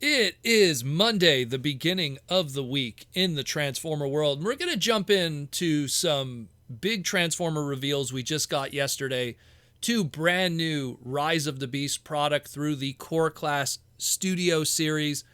It is Monday, the beginning of the week in the Transformer world. And we're going to jump into some big Transformer reveals we just got yesterday. Two brand new Rise of the Beast product through the Core Class Studio series.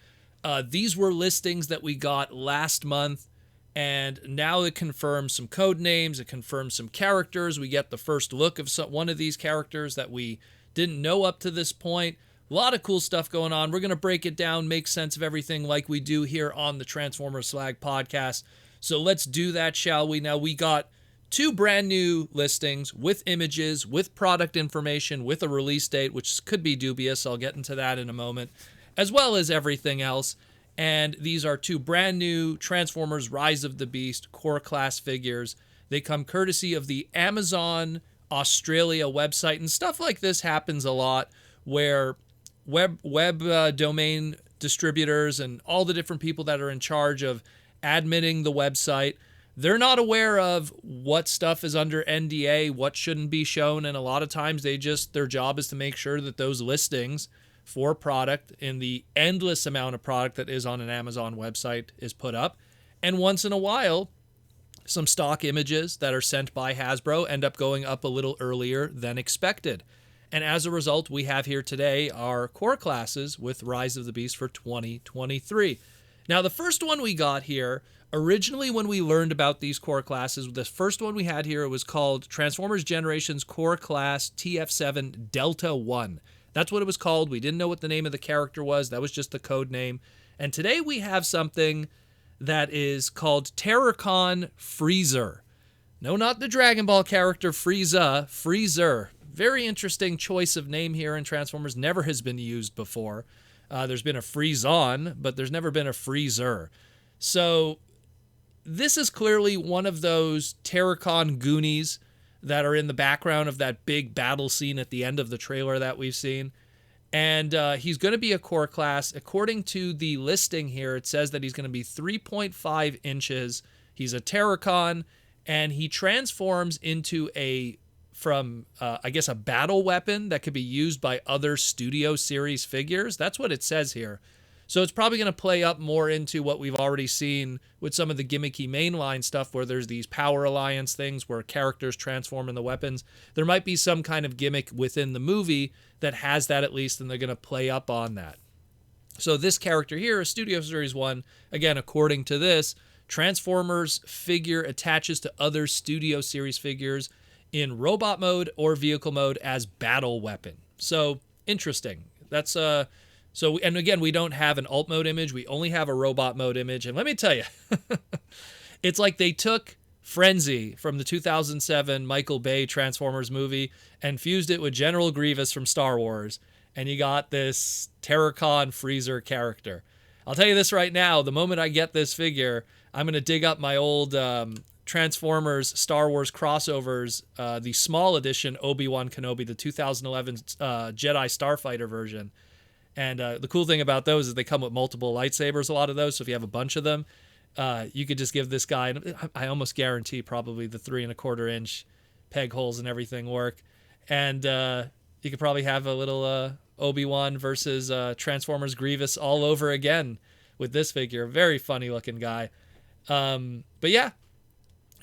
These were listings that we got last month. And now it confirms some code names. It confirms some characters. We get the first look of one of these characters that we didn't know up to this point. A lot of cool stuff going on. We're going to break it down, make sense of everything like we do here on the Transformer Slag podcast. So let's do that, shall we? Now, we got two brand new listings with images, with product information, with a release date, which could be dubious. I'll get into that in a moment, as well as everything else. And these are two brand new Transformers Rise of the Beast core class figures. They come courtesy of the Amazon Australia website. And stuff like this happens a lot where web domain distributors and all the different people that are in charge of admitting the website, they're not aware of what stuff is under NDA, what shouldn't be shown, and a lot of times their job is to make sure that those listings for product in the endless amount of product that is on an Amazon website is put up. And once in a while, some stock images that are sent by Hasbro end up going up a little earlier than expected. And as a result, we have here today our core classes with Rise of the Beast for 2023. Now, the first one we got here, originally when we learned about these core classes, the first one we had here was called Transformers Generations Core Class TF7 Delta 1. That's what it was called. We didn't know what the name of the character was. That was just the code name. And today we have something that is called Terrorcon Freezer. No, not the Dragon Ball character Frieza, Freezer. Very interesting choice of name here in Transformers. Never has been used before. There's been a Freezon, but there's never been a Freezer. So this is clearly one of those Terrorcon Goonies that are in the background of that big battle scene at the end of the trailer that we've seen. And he's going to be a core class. According to the listing here, it says that he's going to be 3.5 inches. He's a Terrorcon, and he transforms into a battle weapon that could be used by other Studio Series figures. That's what it says here. So it's probably going to play up more into what we've already seen with some of the gimmicky mainline stuff where there's these Power Alliance things where characters transform into weapons. There might be some kind of gimmick within the movie that has that at least, and they're going to play up on that. So this character here is Studio Series 1. Again, according to this, Transformers figure attaches to other Studio Series figures in robot mode or vehicle mode as battle weapon. So interesting. That's and again, we don't have an alt mode image. We only have a robot mode image. And let me tell you, it's like they took Frenzy from the 2007 Michael Bay Transformers movie and fused it with General Grievous from Star Wars. And you got this Terrorcon Freezer character. I'll tell you this right now, the moment I get this figure, I'm going to dig up my old Transformers Star Wars crossovers, the small edition Obi-Wan Kenobi, the 2011 Jedi Starfighter version. And the cool thing about those is they come with multiple lightsabers, a lot of those. So if you have a bunch of them, you could just give this guy, I almost guarantee probably the 3.25 inch peg holes and everything work. And you could probably have a little Obi-Wan versus Transformers Grievous all over again with this figure. Very funny looking guy. But yeah,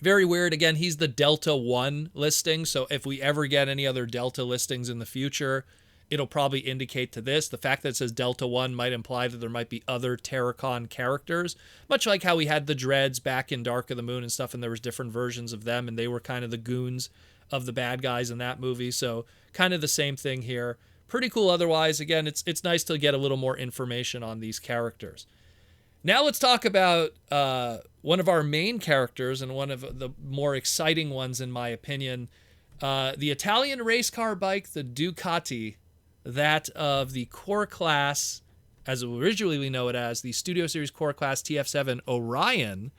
very weird. Again, he's the Delta 1 listing. So if we ever get any other Delta listings in the future, it'll probably indicate to this. The fact that it says Delta 1 might imply that there might be other Terrorcon characters, much like how we had the Dreads back in Dark of the Moon and stuff, and there was different versions of them, and they were kind of the goons of the bad guys in that movie. So kind of the same thing here. Pretty cool otherwise. Again, it's nice to get a little more information on these characters. Now let's talk about one of our main characters and one of the more exciting ones, in my opinion. The Italian race car bike, the Ducati, that of the core class, as originally we know it as, the Studio Series core class TF7 Orion,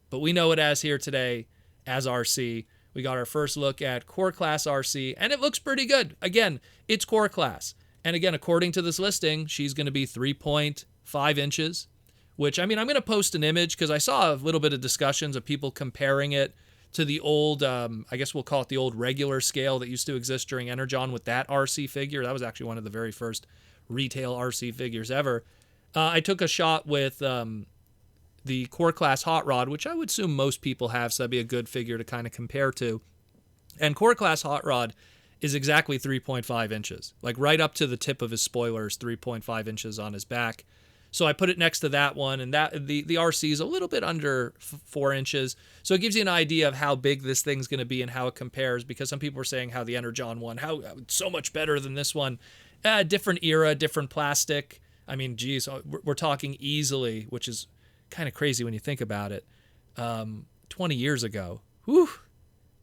but we know it as here today as Arcee. We got our first look at core class Arcee, and it looks pretty good. Again, it's core class. And again, according to this listing, she's going to be 3.5 inches. Which, I mean, I'm going to post an image because I saw a little bit of discussions of people comparing it to the old, I guess we'll call it the old regular scale that used to exist during Energon with that Arcee figure. That was actually one of the very first retail Arcee figures ever. I took a shot with the Core Class Hot Rod, which I would assume most people have, so that'd be a good figure to kind of compare to. And Core Class Hot Rod is exactly 3.5 inches. Like right up to the tip of his spoilers, 3.5 inches on his back. So I put it next to that one, and that the Arcee is a little bit under 4 inches. So it gives you an idea of how big this thing's going to be and how it compares, because some people were saying how the Energon one, how so much better than this one. Different era, different plastic. I mean, geez, we're talking easily, which is kind of crazy when you think about it, 20 years ago. Whew.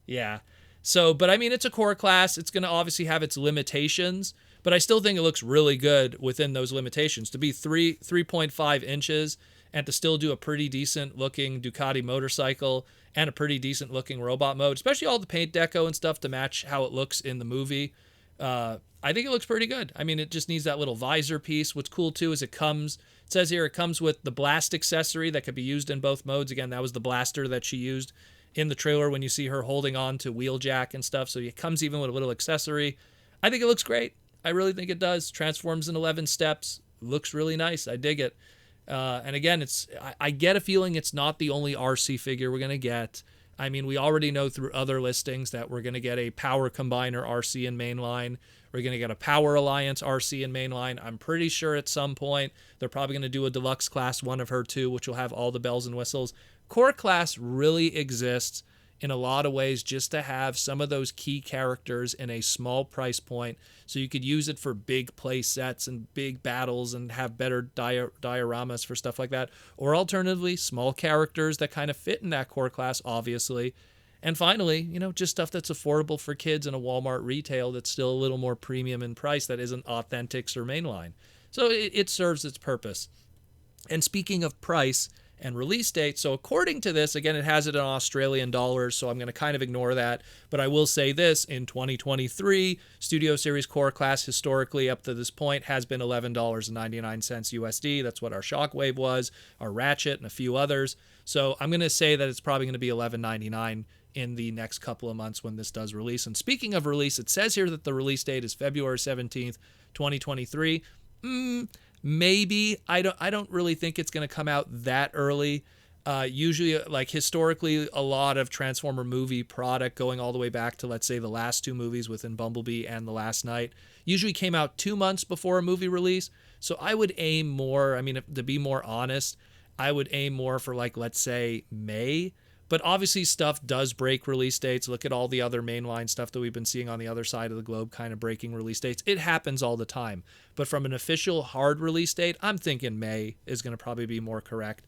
Yeah. So, but I mean, it's a core class. It's going to obviously have its limitations, but I still think it looks really good within those limitations. To be 3.5 inches and to still do a pretty decent looking Ducati motorcycle and a pretty decent looking robot mode, especially all the paint deco and stuff to match how it looks in the movie. I think it looks pretty good. I mean, it just needs that little visor piece. What's cool too is it says here it comes with the blast accessory that could be used in both modes. Again, that was the blaster that she used in the trailer when you see her holding on to Wheeljack and stuff. So it comes even with a little accessory. I think it looks great. I really think it does. Transforms in 11 steps. Looks really nice. I dig it. And again, I get a feeling it's not the only Arcee figure we're going to get. I mean, we already know through other listings that we're going to get a Power Combiner Arcee in mainline. We're going to get a Power Alliance Arcee in mainline. I'm pretty sure at some point they're probably going to do a deluxe class one of her too, which will have all the bells and whistles. Core class really exists in a lot of ways just to have some of those key characters in a small price point, so you could use it for big play sets and big battles and have better dioramas for stuff like that. Or alternatively, small characters that kind of fit in that core class, obviously. And finally, just stuff that's affordable for kids in a Walmart retail that's still a little more premium in price, that isn't Authentics or mainline. So it serves its purpose. And speaking of price and release date, so according to this, again, it has it in Australian dollars, so I'm going to kind of ignore that. But I will say this, in 2023, Studio Series Core Class historically up to this point has been $11.99 USD. That's what our Shockwave was, our Ratchet, and a few others. So I'm going to say that it's probably going to be $11.99 in the next couple of months when this does release. And speaking of release, it says here that the release date is February 17th, 2023. Maybe. I don't really think it's going to come out that early. Usually, like historically, a lot of Transformer movie product going all the way back to, let's say, the last two movies within Bumblebee and The Last Knight usually came out 2 months before a movie release. So I would aim more, to be more honest, I would aim more for, like, let's say May. But obviously stuff does break release dates. Look at all the other mainline stuff that we've been seeing on the other side of the globe kind of breaking release dates. It happens all the time. But from an official hard release date, I'm thinking May is going to probably be more correct.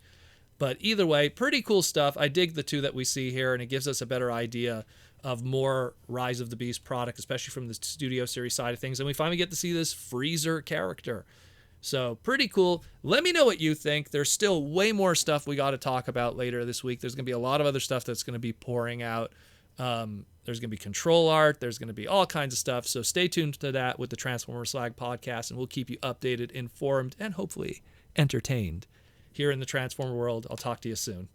But either way, pretty cool stuff. I dig the two that we see here, and it gives us a better idea of more Rise of the Beast product, especially from the Studio Series side of things. And we finally get to see this Freezer character. So pretty cool. Let me know what you think. There's still way more stuff we got to talk about later this week. There's going to be a lot of other stuff that's going to be pouring out. There's going to be control art. There's going to be all kinds of stuff. So stay tuned to that with the Transformer Slag podcast, and we'll keep you updated, informed, and hopefully entertained here in the Transformer world. I'll talk to you soon.